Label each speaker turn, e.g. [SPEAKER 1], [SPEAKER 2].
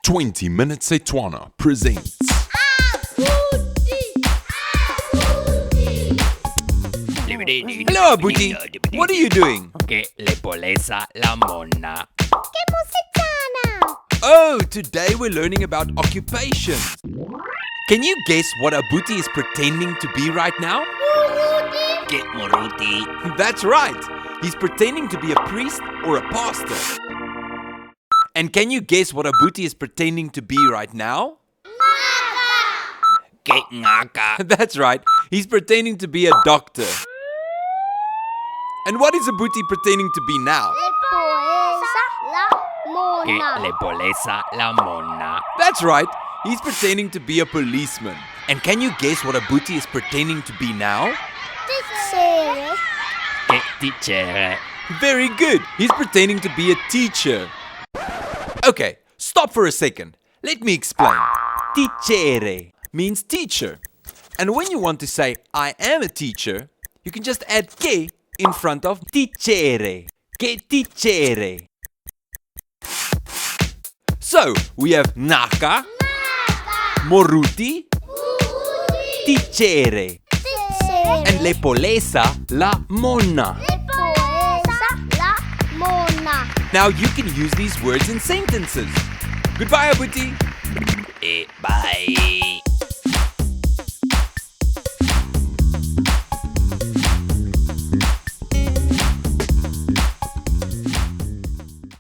[SPEAKER 1] 20 Minutes Setswana presents
[SPEAKER 2] Hello, Abuti. What are you doing?
[SPEAKER 3] Que le poleza la mona.
[SPEAKER 2] Oh, today we're learning about occupations. Can you guess what Abuti is pretending to be right now?
[SPEAKER 3] Que moruti.
[SPEAKER 2] That's right. He's pretending to be a priest or a pastor. And can you guess what Abuti is pretending to be right now?
[SPEAKER 3] Que ngaka.
[SPEAKER 2] That's right. He's pretending to be a doctor. And what is Abuti pretending to be now?
[SPEAKER 3] Que le poleza la mona.
[SPEAKER 2] That's right. He's pretending to be a policeman. And can you guess what Abuti is pretending to be now?
[SPEAKER 3] Que tichere.
[SPEAKER 2] Very good. He's pretending to be a teacher. Okay, stop for a second. Let me explain. Tichere means teacher. And when you want to say, I am a teacher, you can just add que in front of tichere. Que tichere. So, we have naka, moruti, tichere, and le poleza la mona. Now you can use these words in sentences. Goodbye, Abuti.